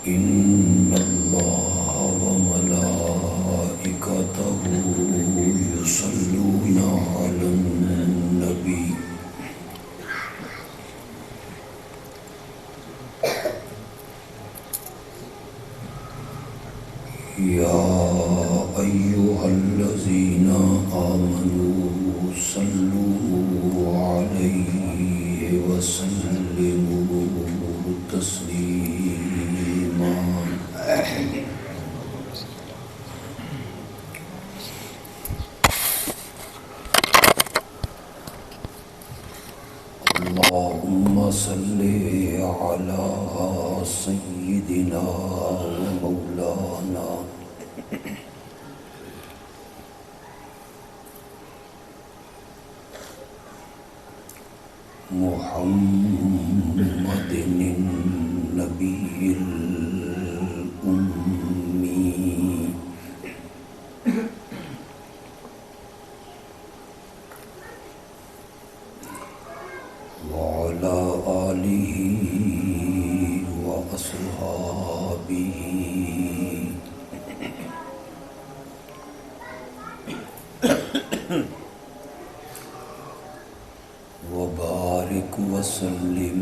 إن الله وملائكته يصلون على النبي يا أيها الذين آمنوا صلوا عليه وسلموا تسليما اللهم صل على سيدنا ومولانا محمد النبي الأمي وعلى آله وأصحابه وبارك وسلم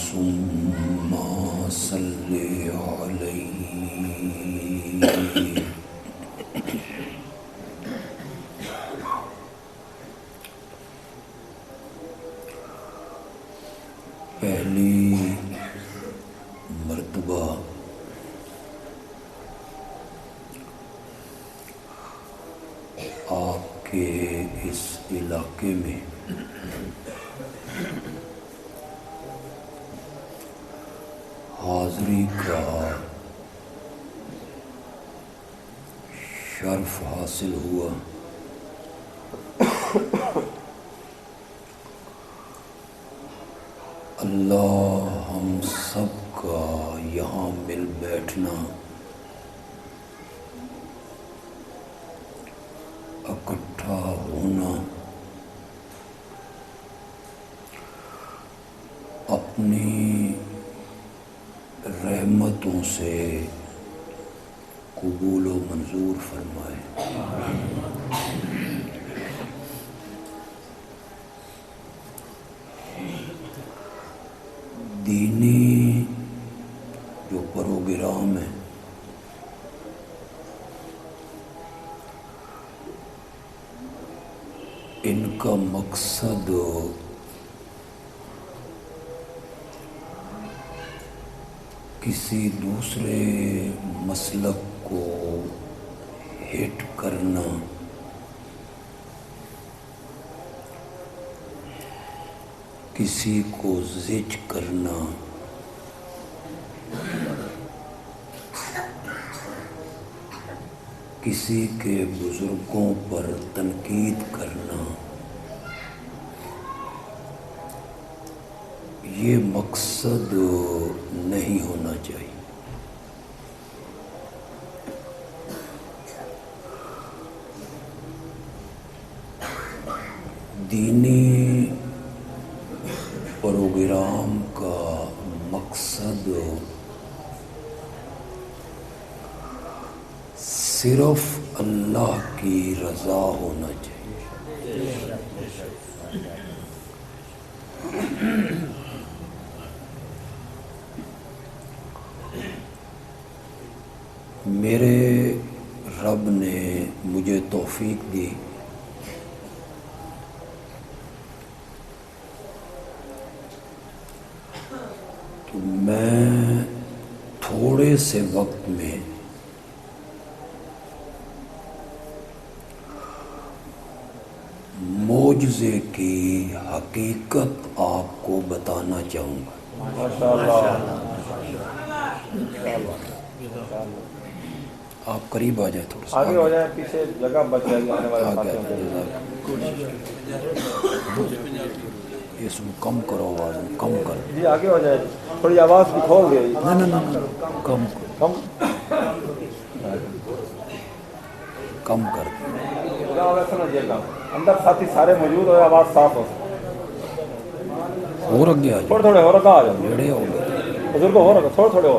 ثم صل عليه پہلی مرتبہ آپ کے اس علاقے میں حاضری کا شرف حاصل ہوا۔ اللہ ہم سب کا یہاں مل بیٹھنا، اکٹھا ہونا اپنی رحمتوں سے قبول و منظور فرمائے۔ دینی جو پروگرام ہے ان کا مقصد کسی دوسرے مسلک کو ہٹ کرنا، کسی کو زج کرنا، کسی کے بزرگوں پر تنقید کرنا، یہ مقصد نہیں ہونا چاہیے۔ دینی پروگرام کا مقصد صرف اللہ کی رضا ہونا چاہیے۔ میرے رب نے مجھے توفیق دی کہ میں تھوڑے سے وقت میں معجزے کی حقیقت آپ کو بتانا چاہوں گا۔ آپ قریب آ جائیں، تھوڑا سا آگے ہو جائیں، پیچھے جگہ بچ جائے گی آنے والے ساتھیوں کے لیے۔ اس کو کم کرو، آواز کم کر۔ جی آگے ہو جائے، تھوڑی آواز بھی کھول گئی۔ نہیں کم کم کم کر۔ سمجھیے گا اندر ساتھی سارے موجود ہو، آواز صاف ہو۔ اور اگے آ جاؤ، تھوڑے تھوڑے ہو رکھا آ جاؤ، نیڑے ہو گئے بزرگ ہو رکھا، تھوڑے تھوڑے ہو۔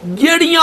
ਜਿਹੜੀਆਂ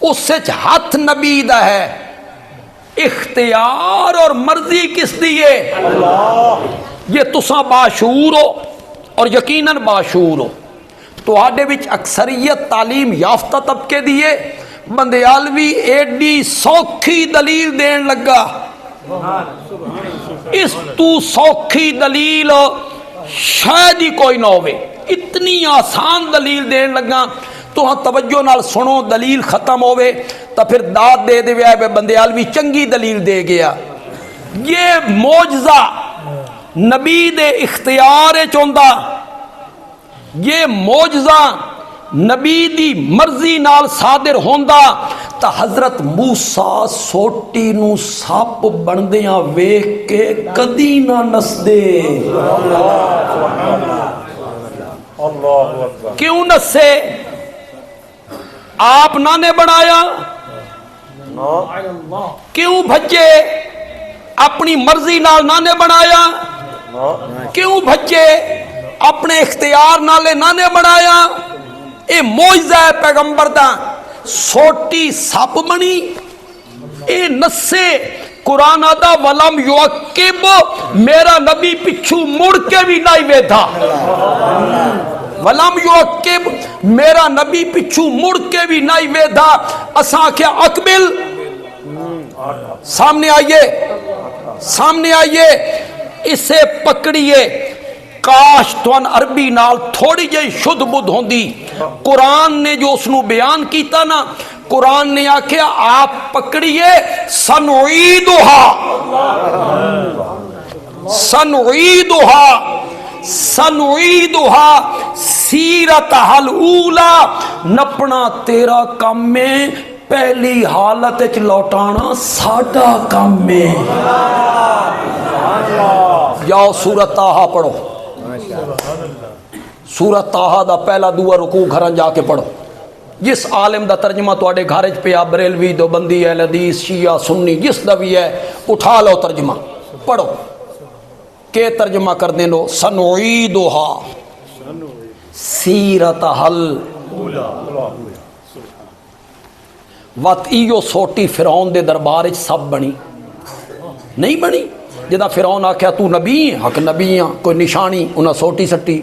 اس ہاتھ نبی دا ہے، اختیار اور مرضی کس دی ہے؟ یہ تساں باشعور ہو اور یقیناً باشعور ہو۔ تو آڈے وچ اکثریت تعلیم یافتہ طبقے دیے بندیالوی ایڈی سوکھی دلیل دین لگا، اس تو سوکھی دلیل شاید ہی کوئی نہ ہوئے، اتنی آسان دلیل دین لگا۔ تو ہاں توجہ نال سنو، دلیل ختم ہوئے تو پھر داد دے دے وے بندیالوی چنگی دلیل دے گیا۔ یہ معجزہ نبی دے اختیار چوندا، یہ معجزہ نبی دی مرضی نال صادر ہوندا تا حضرت موسیٰ سوٹی نو سپ بندیاں ویکھ کے کدی نہ نسدے۔ کیوں نسے؟ آپ نہ نے بنایا؟ کیوں بھجے؟ اپنی مرضی نال نہ نے بنایا؟ کیوں بھجے؟ اپنے اختیار نالے نہ نے بنایا؟ اے معجزہ ہے پیغمبر دا، سوٹی سپ بنی، اے نسے۔ قرآن آدھا ولم یعقب، میرا نبی پچھو مڑ کے بھی نہیں ویدھا۔ ولم یعقب، میرا نبی پچھو مڑ کے بھی نہیں ویدھا۔ اساں کیا اقبل، سامنے آئیے، سامنے آئیے، اسے پکڑیے۔ کاش توان عربی نال تھوڑی جئی شد بدھ ہوندی۔ قرآن نے جو اس نو بیان کیتا نا، قرآن نے آکھیا آپ پکڑیے سنعیدہا، سنعیدہا، سنعیدہا سیرتہا الاولی، نپنا تیرا کام میں، پہلی حالت اچ لوٹانا ساڈا کام میں۔ جاؤ سورۃ طٰہٰ پڑھو، سورۃ طٰہٰ دا پہلا دعا رکوع گھراں جا کے پڑھو۔ جس عالم دا ترجمہ تواڈے گھر وچ پیا، بریلوی، دیوبندی، اہل حدیث، شیعہ، سنی، جس دا بھی ہے، اٹھا لو ترجمہ پڑھو۔ کہ ترجمہ کر دیں لو، سنعیدہا سیرتہا الاولی۔ وقت ایو سوٹی فرعون دے دربار وچ سب بنی نہیں بنی؟ جدا فرعون آکھیا تو نبی ہے، حق نبی ہاں، کوئی نشانی انہاں سوٹی سٹی،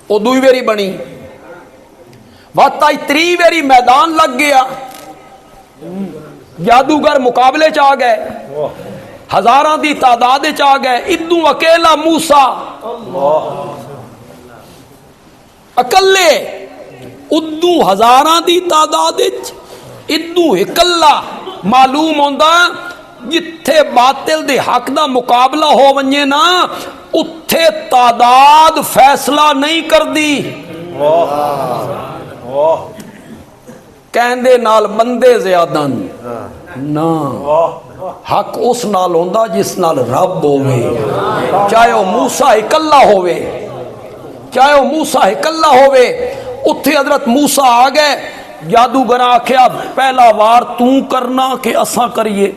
او دوئی ویری بنی۔ وقت آئی تری ویری میدان لگ گیا، جادوگر مقابلے چاہ گئے، ہزاراں دی تعداد چاہ گئے، ادوں اکیلا موسیٰ اکلے، ادوں ہزاراں دی تعداد ادوں اکلا۔ معلوم ہوندا جتھے باطل دے حق دا مقابلہ ہو ونجے نا، اتھے تعداد فیصلہ نہیں کر دی، کہندے نال بندے زیادہ نا، حق اس نال ہوندا جس نال رب ہوئے، چاہے وہ موسیٰ اکلا ہوئے، چاہے وہ موسیٰ اکلا ہوئے۔ اتھے حضرت موسیٰ آ گئے، جادوگر آکھیا پہلا وار تو کرنا کہ اساں کریے۔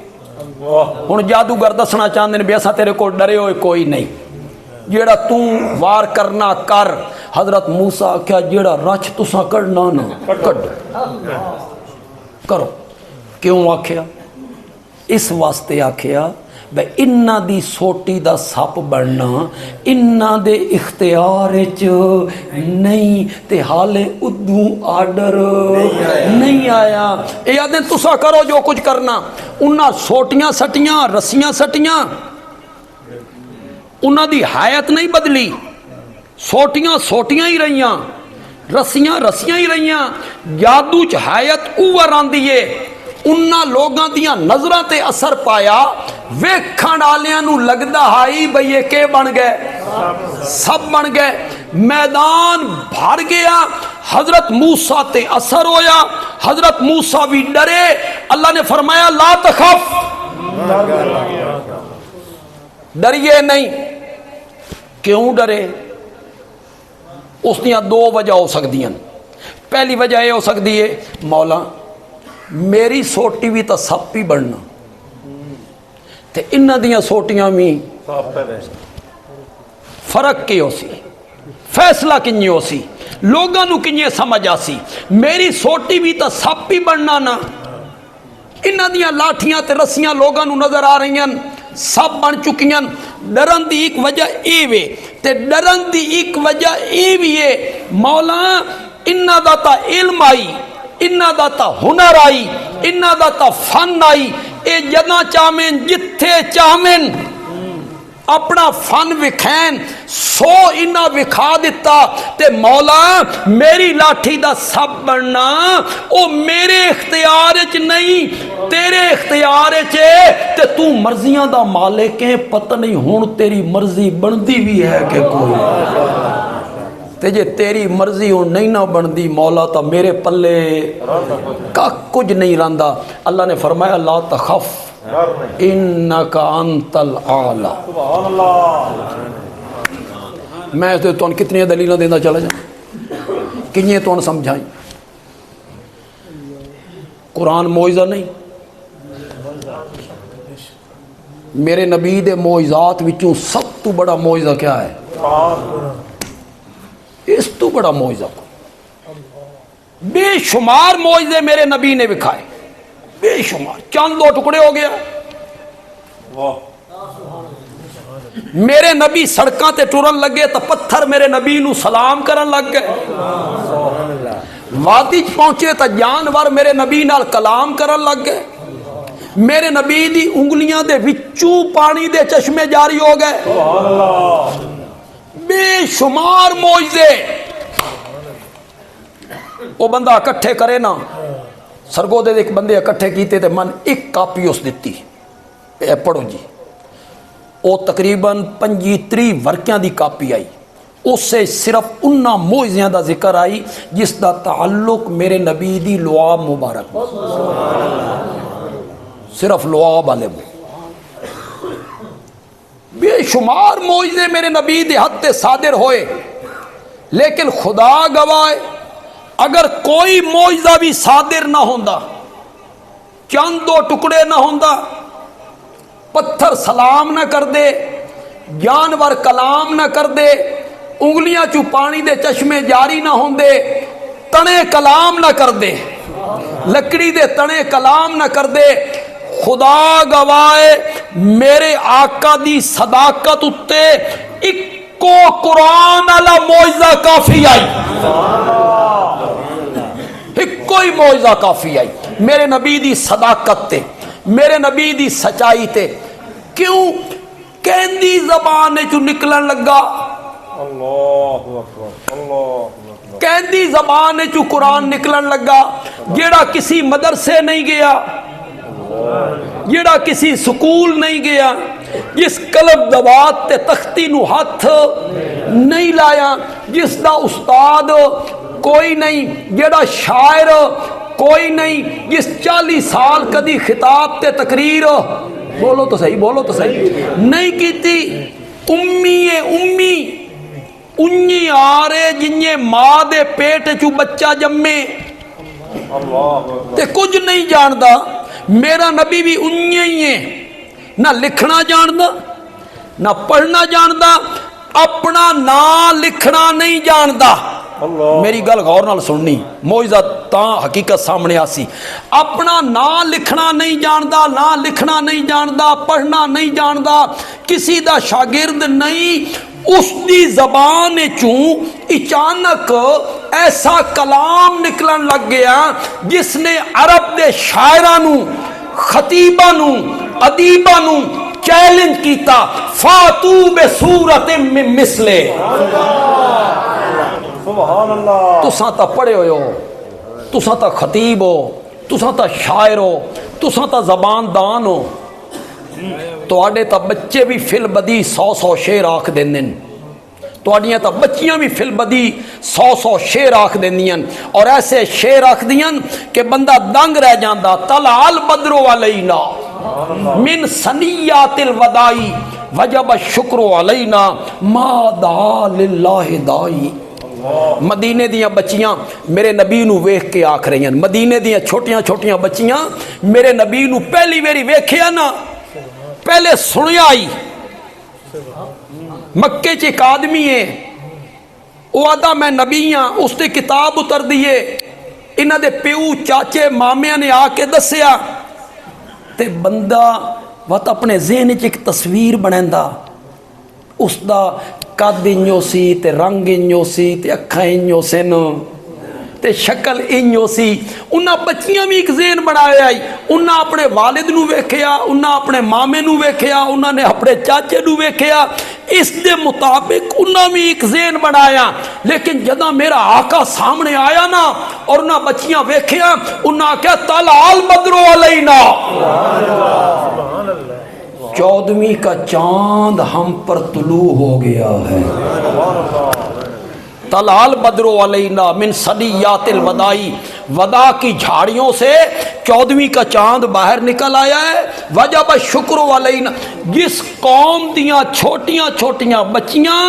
ہن جادوگر دسنا چاہندے نے بھی اساں تیرے کو ڈرے ہوئے کوئی نہیں، جیڑا تو وار کرنا کر۔ حضرت موسیٰ آکھیا جیڑا رچ تساں کڈنا نا کڈ کرو۔ کیوں آکھیا؟ اس واسطے آکھیا بے انہاں دی سوٹی دا سپ بننا انہاں دے اختیار وچ نہیں، تے حالے ادوں آرڈر نہیں آیا۔ اے آدھے تساں کرو جو کچھ کرنا۔ انہاں سوٹیاں سٹیاں، رسیاں سٹیاں، انہاں دی حیات نہیں بدلی، سوٹیاں سوٹیاں ہی رہیاں، رسیاں رسیاں ہی رہیاں، جادو چ حیات اوور آندی ہے۔ انہاں لوگاں دیاں نظراں تے اثر پایا، ویکھن والیاں نو لگدا ہائی بھئی یہ کے بن گئے، سب بن گئے، میدان بھر گیا۔ حضرت موسیٰ تے اثر ہویا، حضرت موسیٰ بھی ڈرے۔ اللہ نے فرمایا لا تخف، ڈریے نہیں۔ کیوں ڈرے؟ اس دیاں دو وجہ ہو سکتی ہیں۔ پہلی وجہ یہ ہو سکتی ہے مولا میری سوٹی بھی تو سپ ہی بننا، تے انہاں دیاں سوٹیاں بھی فرق کی ہو سی، فیصلہ کنی ہو سی۔ لوگوں نو کنجے سمجھ آسی میری سوٹی بھی تو سپ ہی بننا نا انہاں دیاں لاٹھیاں تے رسیاں لوگوں نو نظر آ رہی ہیں سب بن چکیاں ڈرن دی ایک وجہ اے وے تے ڈرن دی ایک وجہ اے بھی ہے مولا انہاں دا تا علم آئی انہاں دا تا ہنر آئی انہاں دا تا فن آئی اے جداں چاہمن جتھے چاہمن اپنا فن وکھین سو انہاں وکھا دیتا تے مولا میری لاٹھی دا سب بننا او میرے اختیار چ نہیں تیرے اختیار چ تے تو مرضیاں دا مالک ہے پتہ نہیں ہن تیری مرضی بندی بھی ہے کہ کوئی تے جے تیری مرضی ہوں نہیں نہ بندی مولا تا میرے پلے کا کچھ نہیں رہندا اللہ نے فرمایا لا تخف انکا انت الاعلی سبحان اللہ میں تو تون کتنی دلیلیں دینا چلا جائیں کنیے تون سمجھائیں قرآن معجزہ نہیں میرے نبی دے معجزات وچوں سب تو بڑا معجزہ کیا ہے اس تو بڑا معجزہ بے شمار معجزے میرے نبی نے دکھائے بے شمار چند دو ٹکڑے ہو گیا میرے نبی سڑکاں تے ٹرن لگے تو پتھر میرے نبی نو سلام کرن لگ گئے وادی پہنچے تو جانور میرے نبی نال کلام کرن لگ گئے میرے نبی دی انگلیاں دے وچوں پانی دے چشمے جاری ہو گئے بے شمار معجزے وہ بندہ اکٹھے کرے نا سرگو دے ایک بندے اکٹھے کیتے تے من ایک کاپی اس دیتی اے پڑھو جی او تقریباً 25 ورکیاں دی کاپی آئی اس سے صرف انہاں معجزیاں دا ذکر آئی جس دا تعلق میرے نبی دی لعاب مبارک صرف لعاب والے بے شمار معجزے میرے نبی دے ہاتھ تے صادر ہوئے لیکن خدا گواہ اگر کوئی معجزہ بھی صادر نہ ہوندا چند دو ٹکڑے نہ ہوندا پتھر سلام نہ کر دے جانور کلام نہ کر دے انگلیاں چو پانی دے چشمے جاری نہ ہوندے تنے کلام نہ کر دے لکڑی دے تنے کلام نہ کر دے خدا گواہ میرے آقا دی صداقت اتے اکو قرآن علی معجزہ کافی آئی کوئی معجزہ کافی آئی میرے نبی دی صداقت تے میرے نبی دی سچائی تے کیوں کہندی زبان چو نکلن لگا اللہ اکبر اللہ کہندی زبان چو قرآن نکلن لگا جیڑا کسی مدرسے نہیں گیا جیڑا کسی سکول نہیں گیا جس قلم دوات تے تختی نو ہاتھ نہیں لایا جس دا استاد کوئی نہیں جیڑا شاعر کوئی نہیں جس 40 سال کدی خطاب تے تقریر بولو تو صحیح نہیں کیتی امی انہی آرے جنہیں ماں دے پیٹ چو بچہ جمے تے کچھ نہیں جاندا میرا نبی بھی انہی ہی ہے نہ لکھنا جاندا نہ پڑھنا جاندا اپنا نام لکھنا نہیں جاندا میری گل غور نال سننی معجزہ تاں حقیقت سامنے آسی اپنا نام لکھنا نہیں جاندا نام لکھنا نہیں جاندا پڑھنا نہیں جاندا کسی دا شاگرد نہیں اس دی زبان چوں اچانک ایسا کلام نکلن لگ گیا جس نے عرب دے شاعرانوں خطیبانوں ادیبانوں چیلنج کیتا فاتو بصورت من مثلے سبحان اللہ تساں تا پڑھے ہوئے ہو تساں تا خطیب ہو تساں تا شاعر ہو تساں تا زبان دان ہو تو آڑے تا بچے بھی فل بدی 100 شعر آکھ دیندن تو آڑیاں تا بچیاں بھی فل بدی 100 شعر آکھ دیندین اور ایسے شعر آکھ دیندین کہ بندہ دنگ رہ جاندہ طلع البدر علینا من سنیات الودائی وجب الشکر علینا ما دعا للہ دائی مدینے دیاں بچیاں میرے نبی نو ویکھ کے آکھ رہی ہیں مدینے دیاں چھوٹیاں بچیاں میرے نبی نو پہلی ویری ویکھیا نا پہلے سنیا آئی مکے چ ایک آدمی ہے وہ آدھا میں نبی ہاں، اس نے کتاب اتر دیے، انہاں دے پیو چاچے مامیاں نے آ کے دسیا، تے بندہ وقت اپنے ذہن وچ ایک تصویر بنیندا، اس دا قد انجو سی تے رنگ انجو سی تے اکھاں انجو سن تے شکل انجو سی، انہاں بچیاں بھی ایک ذہن بنایا ہی، انہاں اپنے والد نو ویکھیا، انہاں اپنے مامے نو ویکھیا، انہاں نے اپنے چاچے نو ویکھیا، اس دے مطابق انہاں بھی ایک ذہن بنایا، لیکن جدہ میرا آقا سامنے آیا نا اور انہاں بچیاں ویکھیا، انہاں کہا طلع البدر علینا، 14ویں کا چاند ہم پر طلوع ہو گیا ہے، طلع البدر علینا من ثنیات الوداع، ودا کی جھاڑیوں سے 14ویں کا چاند باہر نکل آیا ہے، وجب شکر علینا، جس قوم دیاں چھوٹیاں چھوٹیاں بچیاں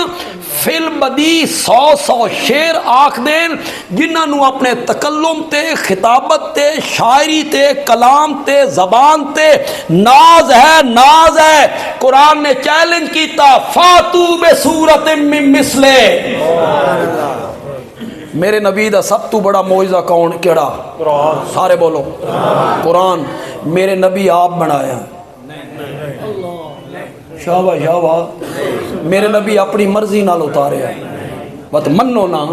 فل بدی 100 شعر آکھ دین، جنہاں نو اپنے تکلم تے خطابت تے شاعری تے کلام تے زبان تے ناز ہے، قرآن نے چیلنج کیتا فاتو بسورت من مثلے، میرے نبی دا سب تو بڑا معجزہ کون کیڑا؟ قرآن، سارے بولو قرآن، میرے نبی آپ بنایا، شابہ شابہ، میرے نبی اپنی مرضی نال اتاریا، بت منو نا،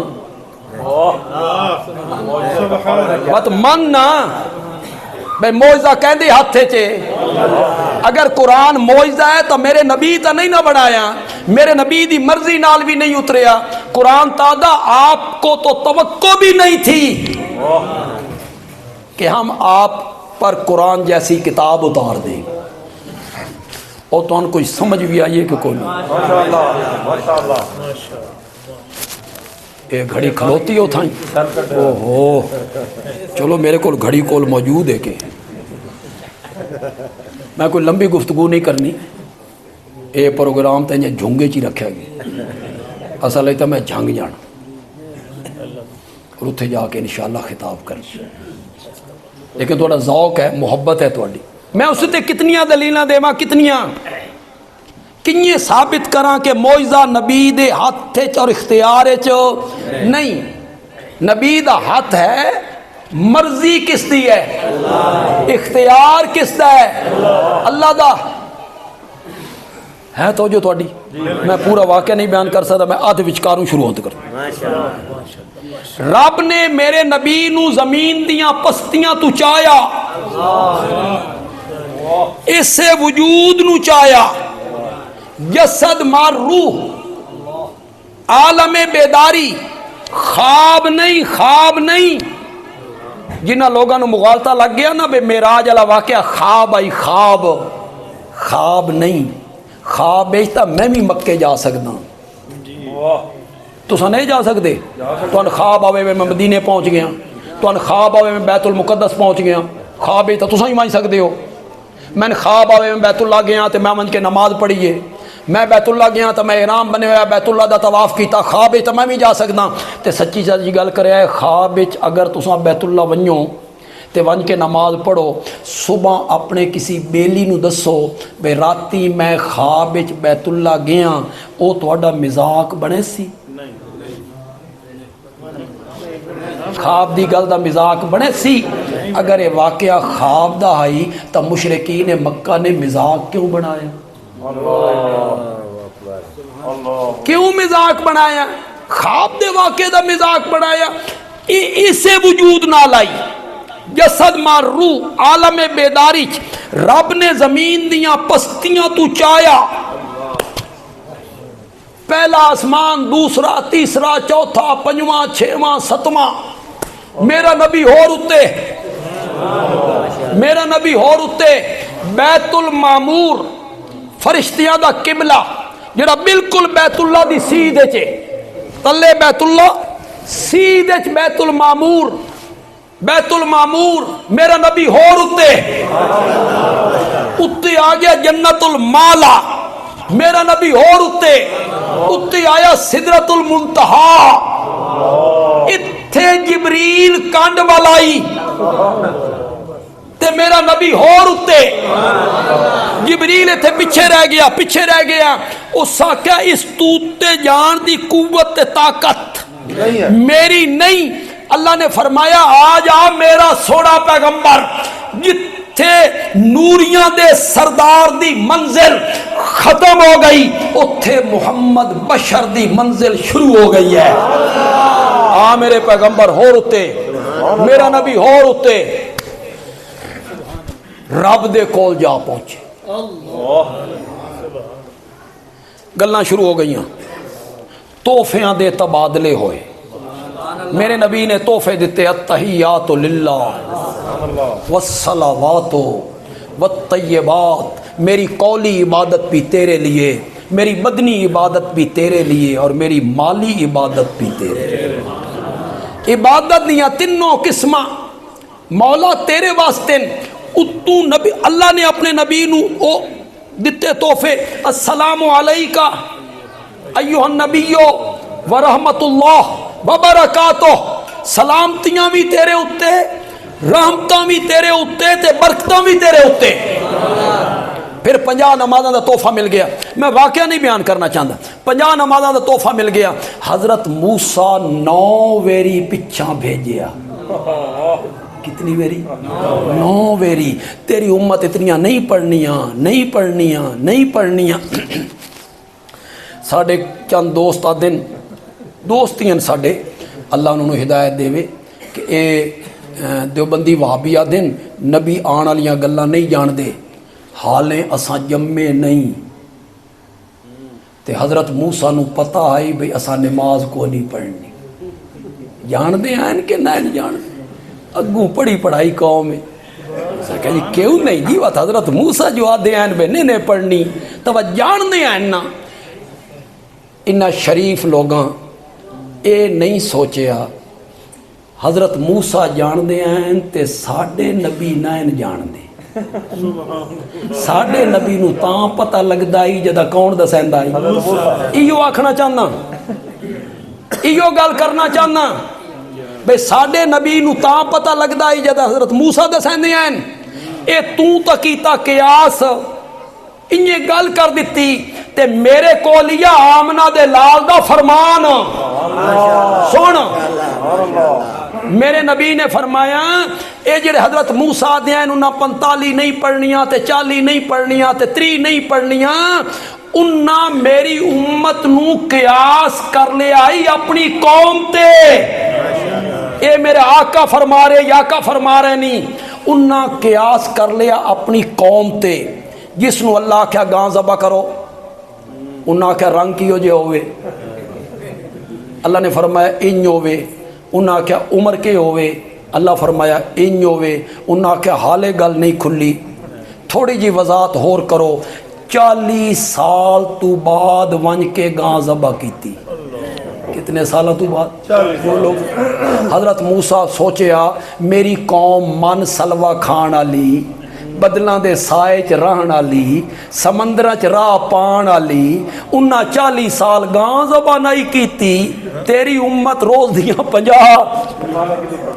بت من نا، بھئی معجزہ کہندی ہاتھے چے، اگر قرآن معجزہ ہے تو میرے نبی تا نہیں نہ بنایا، میرے نبی دی مرضی نال بھی نہیں اتریا، قرآن تادہ آپ کو تو توقع بھی نہیں تھی کہ ہم آپ پر قرآن جیسی کتاب اتار دیں، اور تو ان کو سمجھ بھی آئیے کہ کوئی نہیں، یہ گھڑی کھلوتی ہو تھائیں، اوہو چلو میرے کو گھڑی کول موجود ہے کہ میں کوئی لمبی گفتگو نہیں کرنی، اے پروگرام تے انہیں جھونگے چی رکھا گیا، اصل ہے تو میں جھنگ جانا اور اتھے جا کے انشاءاللہ خطاب کرنا، لیکن تھوڑا ذوق ہے، محبت ہے تھوڑی، میں اس تے کتنیاں دلیلاں دے ماں کتنیاں کنیے ثابت کراں کہ معجزہ نبی دے ہاتھ اور اختیار نہیں، نبی دا ہاتھ ہے، مرضی کس دی ہے؟ اختیار کس دا ہے؟ اللہ دا ہے، تو جو تھوڑی میں پورا واقعہ نہیں بیان کر سکتا، میں آدھے وچکاروں شروع ہوتے کرتا، رب نے میرے نبی نو زمین دیاں پستیاں تو چایا، اس سے وجود نو چایا، جسد مار روح، عالم بیداری، خواب نہیں، جنہ لوگاں نو مغالطہ لگ گیا نا بے معراج والا واقعہ، خواب آئی، خواب نہیں، خواب بیچتا میں بھی مکے جا سکتا، تو نہیں جا سکتے، تو ان خواب آوے میں مدینے پہنچ گیا، تو ان خواب آوے میں بیت المقدس پہنچ گیا، خواب بیچتا تو نہیں مان سکتے ہو، میں نے خواب آوے میں بیت اللہ گیا تو میں من کے نماز پڑھیے، میں بیت اللہ گیا تو میں احرام بنے ہوا بیت اللہ دا طواف کیتا، خواب تو میں بھی جا سکتا، تے سچی سچی گل کرے ہے، خواب اگر تساں بیت اللہ ونجو تے ون کے نماز پڑھو، صبح اپنے کسی بیلی نو دسو بے راتی میں خواب بیت اللہ گیا، او تہاڈا مذاق بنے سی؟ خواب دی گل دا مذاق بنے سی؟ اگر یہ واقعہ خواب دا آئی تو مشرکین مکہ نے مذاق کیوں بنایا؟ کیوں مذاق بنایا؟ خواب دے واقعے دا مذاق بنایا، اسے وجود نہ لائی، جسد مار روح، عالم بیداری، رب نے زمین دیاں پستیاں تو چایا، پہلا آسمان، دوسرا، تیسرا، چوتھا، پنجواں، چھواں، ستواں، میرا نبی ہور اتے، بیت المعمور فرشتیاں دا قبلہ جڑا بالکل بیت اللہ دی سیدھے چے، تلے بیت اللہ سیدھے چ بیت المعمور میرا نبی ہور اتے آ گیا جنت المالا، میرا نبی ہور اتے آیا سدرت المنتہا، اتھے جبریل کانڈ والائی تے میرا نبی ہور اتے، جبریل اتھے پیچھے رہ گیا، اس آخیا اس توتے جان دی قوت تے طاقت نہیں ہے میری نہیں. اللہ نے فرمایا آ جا میرا سوڑا پیغمبر جتھے نوریاں دے سردار دی منزل ختم ہو گئی اتھے محمد بشر دی منزل شروع ہو گئی ہے. آ میرے پیغمبر ہور اتے میرا نبی ہور اتے رب دے کول جا پہنچے. گلاں شروع ہو گئیاں تحفیاں دے تبادلے ہوئے. میرے نبی نے تحفے دیتے التحیات للہ والصلوات والطیبات. میری قولی عبادت بھی تیرے لیے, میری بدنی عبادت بھی تیرے لیے, اور میری مالی عبادت بھی تیرے لیے. عبادت دیاں تینوں قسماں مولا تیرے واسطے. اتو نبی اللہ نے اپنے نبی نو او دتے تحفے السلام علیکہ ایھا النبی ورحمت اللہ وبرکاتہ. سلامتیاں بھی تیرے اتے, رحمتاں بھی تیرے اتے تے برکتاں بھی تیرے اتے. پھر 50 نمازاں دا تحفہ مل گیا. میں واقعہ نہیں بیان کرنا چاہتا. 50 نمازاں دا تحفہ مل گیا. حضرت موسیٰ 9 ویری پچھاں بھیجیا. کتنی ویری؟ 9 ویری. تیری امت اتنیاں نہیں پڑھنیاں نہیں پڑھنیاں نہیں پڑھنیاں. ساڑھے چند دوست آدن دوستیاں ساڑھے اللہ انہوں نے ہدایت دے وے کہ اے دیوبندی وہابی آدن نبی آن والیاں گلاں نہیں جان دے حالیں اساں جمے نہیں. تے حضرت موسیٰ نو پتہ آئی بھئی اساں نماز کو نہیں پڑھنی. جان دے آئین کہ نہیں جان دے اگوں پڑھی پڑھائی قوم ہے. کہ جی کیوں نہیں جی بات حضرت موسیٰ جو آدھے آئین بے نہیں پڑھنی تو وہ جان دے آئین نا. انہا شریف لوگاں اے نہیں سوچیا حضرت موسیٰ جان دے آئین تے ساڑھے نبی نائن جان دے. ساڑھے نبی نو تاں پتہ لگ دائی جدہ کون دسین دائی. ایو آکھنا چاہنا ایو گل کرنا چاہنا بے ساڑھے نبی نو تاں پتہ لگ دائی جدہ حضرت موسیٰ دسین دے آئین. اے تا کیتا قیاس انہیں گل کر دیتی تے میرے کو لیا آمنہ دے لال دا فرمان. سن میرے نبی نے فرمایا اے جڑے حضرت موسیٰ دے ہیں انہاں 45 نہیں پڑھنیاں تے 40 نہیں پڑھنیاں تے 30 نہیں پڑھنیاں. انہاں میری امت نو قیاس کر لے آئی اپنی قوم تے. اے میرے آقا فرما رہے یا آقا فرما رہے نہیں. انہاں قیاس کر لیا اپنی قوم تے. جس نو اللہ کیا گاں ذبح کرو انہاں کیا رنگ کیو جے ہوئے. اللہ نے فرمایا انج ہوئے. انہاں کیا عمر کے ہوئے. اللہ فرمایا انج ہوئے. انہاں کیا حالے گل نہیں کھلی. تھوڑی جی وضاحت ہور کرو. 40 سال تو بعد ونج کے گاں ذبح کیتی. کتنے سالہ تو بعد؟ وہ لوگ حضرت موسیٰ سوچیا میری قوم من سلوہ کھان آلی بدلاں دے سائے چ رہن آلی سمندرہ چ راہ پان آلی. انہاں 40 سال گاں ذبح نہیں کیتی. تیری امت روز دیاں 50.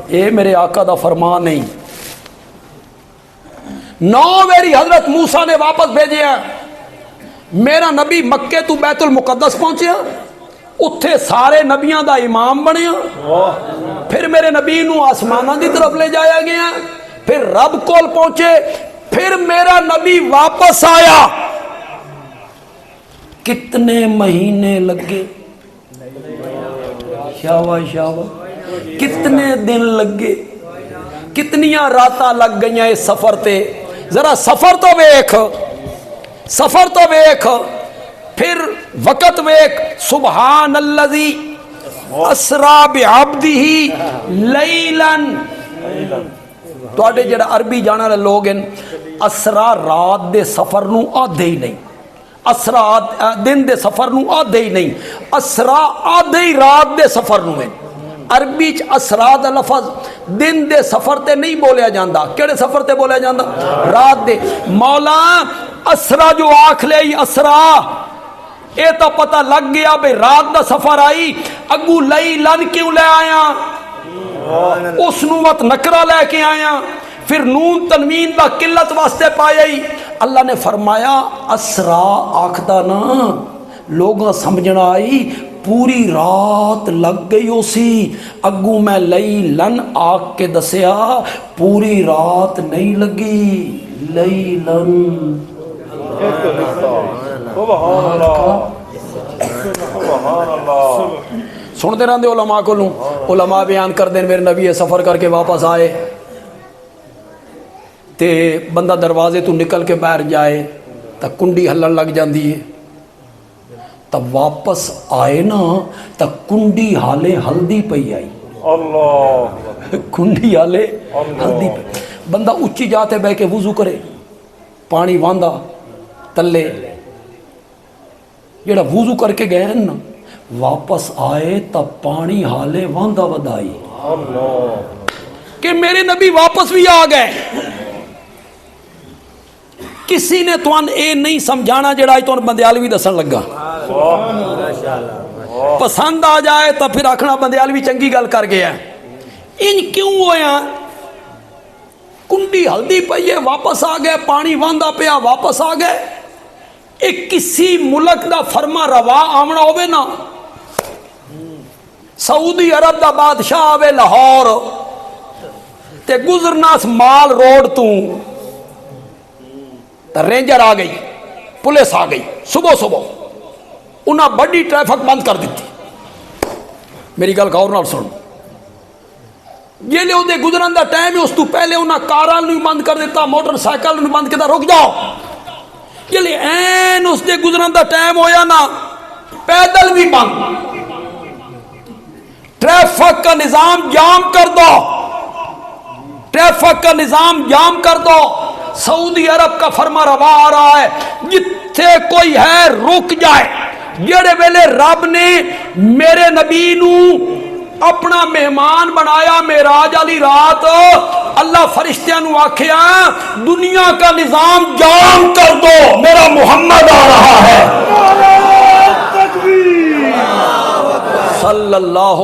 اے میرے آقا دا فرمان نہیں. 9 ویری حضرت موسیٰ نے واپس بھیجیا. میرا نبی مکے تو بیت المقدس پہنچیا. اتھے سارے نبیاں دا امام بنیا. پھر میرے نبی نو آسمانہ دی طرف لے جایا گیا. پھر رب کول پہنچے. پھر میرا نبی واپس آیا. کتنے مہینے لگے شاوا شاوا کتنے دن لگے کتنیاں راتاں لگ گئیاں اس سفر تے. ذرا سفر تو ویکھ سفر تو ویکھ. پھر وقت ویکھ سبحان الذی اسرا بعبدہ لیلاً. تو جڑا عربی جانا والے لوگ ہیں اسرا رات دے سفر نو آدھے ہی نہیں. اسرا دن دے سفر نو آدھے ہی نہیں. اسرا آدھے ہی رات دے سفر نو ہے. عربی چ اسرا دا لفظ دن دے سفر تے نہیں بولیا جاندا. کیڑے سفر تے بولیا جاندا؟ رات دے. مولا اسرا جو آکھ لے اسرا اے تو پتہ لگ گیا بھئی رات دا سفر آئی. اگو لئی لن کیوں لے آیا؟ اس نوت نکرہ لے کے آیا. پھر نون تنوین دا قلت واسطے پائی. اللہ نے فرمایا اسرا آکھدا نا لوگاں سمجھنا آئی پوری رات لگ گئی ہو سی اگوں میں لئی لن آگ کے دسیا پوری رات نہیں لگی لئی لن سبحان اللہ سبحان اللہ سنتے رہتے علماء کو لوں علماء بیان کر دیں میرے نبی سفر کر کے واپس آئے تے بندہ دروازے تو نکل کے باہر جائے تو کنڈی ہلن لگ جاندی ہے تب واپس آئے نا تو کنڈی حالے ہلدی پئی آئی اللہ کنڈی حالے ہلدی پئی بندہ اچھی جاتے بہ کے وضو کرے پانی واندہ تلے جڑا وضو کر کے گئے نا واپس آئے تب پانی حالے واندہ ودائی کہ میرے نبی واپس بھی آ گئے کسی نے توان اے نہیں سمجھانا جڑا تو بندیالوی دسن لگا پسند آ جائے تو پھر آکھنا بندیالوی چنگی گل کر گیا ان کیوں ہویا کنڈی ہلدی پئیے واپس آ گئے پانی واندہ پیا واپس آ گئے ایک کسی ملک دا فرما روا آمنا ہوئے نا سعودی عرب دا بادشاہ آوے لاہور تے گزرنا مال روڈ تو رینجر آ گئی پولیس آ گئی صبح انہاں بڑی ٹریفک بند کر دیتی میری گل غور نال سن یہ لے دے گزرن دا ٹائم ہے اس تو پہلے انہاں کاراں نوں بند کر دیتا موٹر سائیکل نوں بند کیتا رک جاؤ یہ لے N us they گزرن the time ہویا نا پیدل بھی بند ٹریفک کا نظام جام کر دو ٹریفک کا نظام جام کر دو سعودی عرب کا فرما روا آ رہا ہے جتھے کوئی ہے رک جائے جڑے ویلے رب نے میرے نبی نو اپنا مہمان بنایا معراج والی رات اللہ فرشتیاں نو آکھیا دنیا کا نظام جام کر دو میرا محمد آ رہا ہے صلی اللہ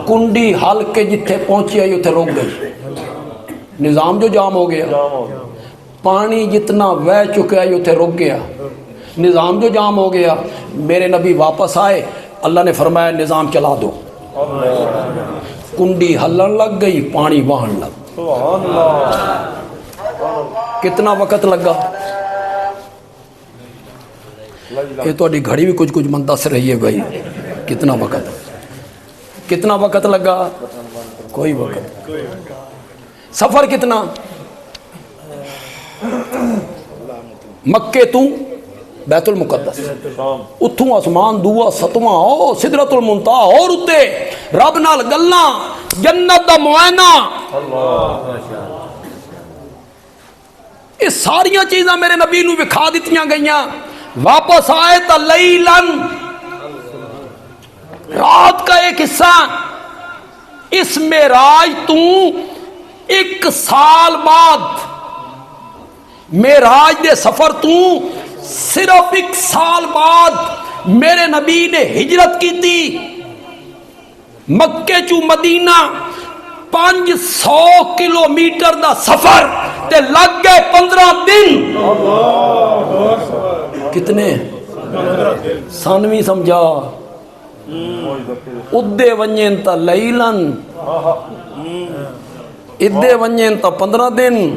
کنڈی حل کے جتھے پہنچی آئی اتھے روک گئی نظام جو جام ہو گیا پانی جتنا وہ چکا ہے اتھے رک گیا نظام جو جام ہو گیا میرے نبی واپس آئے اللہ نے فرمایا نظام چلا دو کنڈی ہلن لگ گئی پانی بہن لگ کتنا وقت لگا یہ تو گھڑی بھی کچھ من دس رہی ہے بھائی کتنا وقت لگا کوئی وقت سفر کتنا مکے تو بیت المقدس اتھوں آسمان دعا ستواں او سدرت المنتہا اور اتے رب نال گلاں جنت دا معائنہ یہ ساریاں چیزاں میرے نبی نو وکھا دتیاں گئیاں واپس آئے تا لیلن رات کا ایک حصہ اس معراج تو ایک سال بعد معراج دے سفر تو صرف ایک سال بعد میرے نبی نے ہجرت کی تھی مکے چو مدینہ 500 کلومیٹر دا سفر تے لگ گئے 15 دن کتنے سانوی سمجھا ادے ونجن تا لیلن ادے ونجن تا 15 دن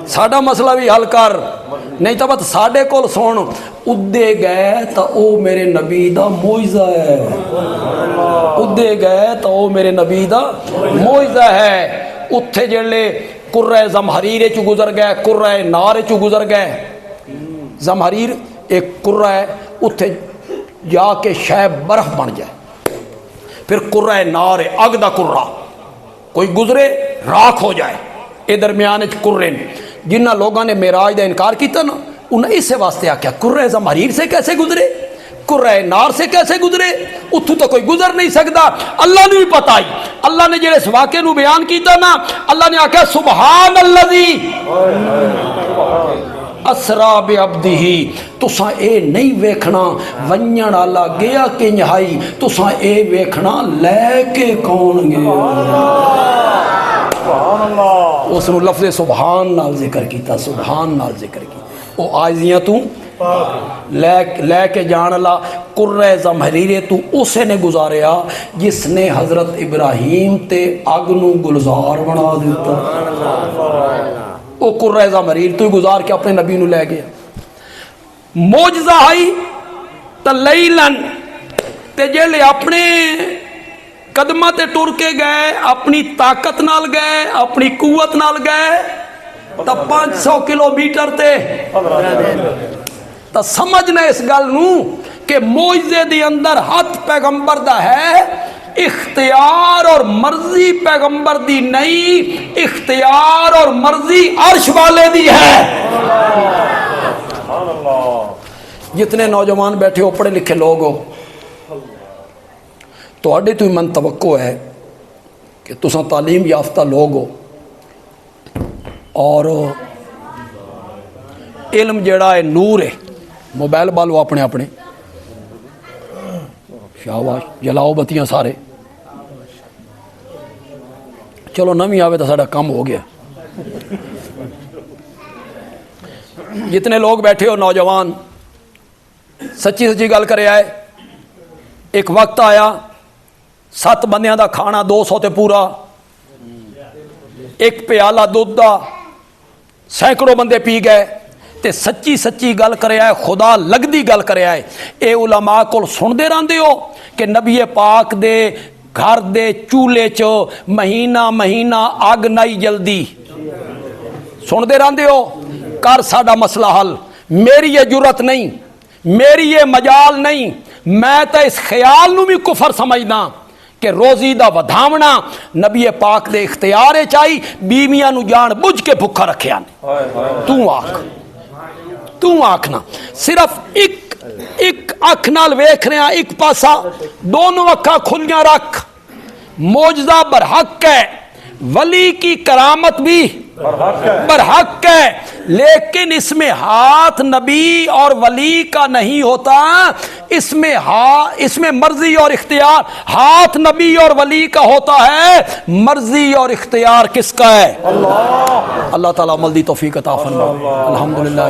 ساڈا مسئلہ بھی حل کر نہیں تو بات ساڈے کول سن ادے گئے تا او میرے نبی دا معجزہ ہے ادے گئے تا او میرے نبی دا معجزہ ہے اتھے جڑے قرہ زمحریر چو گزر گئے قرہ نار چو گزر گئے زمحریر ایک قرہ ہے اتھے جا کے شہ برف بن جائے پھر قرہ نار اگ دا قرہ کوئی گزرے راکھ ہو جائے اے درمیان قرے جنہ لوگوں نے معراج دا انکار کیتا نا انہیں اس سے واسطے آکیا قرہ زمحریر سے کیسے گزرے قرہ نار سے کیسے گزرے اتھو تو کوئی گزر نہیں سکتا اللہ نے بھی پتا ہی اللہ نے جڑے اس واقعے نو بیان کیتا نا اللہ نے آکھا سبحان الذی اسرا بعبدہ تساں اے نہیں ویکھنا ونجن والا گیا کہ نہائی تساں اے ویکھنا لے کے کون گیا اس نے لفظ سبحان نال ذکر کیتا سبحان نال ذکر کی او آیزیاں تو لے کے جان اللہ قرہ زمہریرے تو اسے نے گزاریا جس نے حضرت ابراہیم تے اگ نو گلزار بنا دیتا. وہ قرہ زمہریر تو ہی گزار کے اپنے نبی نو لے گیا. موجزہ آئی تا لیلن تے جیلے اپنے قدمہ تے ٹر کے گئے, اپنی طاقت نال گئے, اپنی قوت نال گئے تا 500 کلومیٹر تے تا سمجھنا اس گل نو کہ معجزے دی اندر ہاتھ پیغمبر دا ہے, اختیار اور مرضی پیغمبر دی نہیں, اختیار اور مرضی عرش والے دی ہے. جتنے نوجوان بیٹھے ہو پڑھے لکھے لوگ ہو, تو اڈے تو من توقع ہے کہ تساں تعلیم یافتہ لوگ ہو اور علم جڑا ہے نور ہے. موبائل بالو اپنے اپنے شاباش جلاؤ بتیاں سارے, چلو نمی آوے تو ساڑا کم ہو گیا. جتنے لوگ بیٹھے ہو نوجوان, سچی سچی گل کرے آئے. ایک وقت آیا 7 بندیاں دا کھانا 200 تے پورا, ایک پیالہ دودھ دا سینکڑوں بندے پی گئے. تے سچی سچی گل کرے آئے, خدا لگدی گل کرے آئے. اے علماء کول سن دے رہندے ہو کہ نبی پاک دے گھر دے چولہے چ مہینہ مہینہ اگ نہیں جلدی, سن دے رہندے ہو. کر ساڈا مسئلہ حل. میری یہ جرت نہیں, میری یہ مجال نہیں. میں تو اس خیال نو بھی کفر سمجھنا کہ روزی دا ودھاونا نبی پاک دے اختیار چاہی, بیویاں نو جان بجھ کے بھکھا رکھیا نے. تو آکھنا صرف ایک اکھ نال ویکھ رہا, ایک پاسا دونوں اکھاں کھلیاں رکھ. معجزہ برحق ہے, ولی کی کرامت بھی برحق ہے, لیکن اس میں ہاتھ نبی اور ولی کا نہیں ہوتا. اس میں مرضی اور اختیار ہاتھ نبی اور ولی کا ہوتا ہے, مرضی اور اختیار کس کا ہے؟ اللہ تعالیٰ عمل دی توفیق عطا فرمائے. الحمدللہ.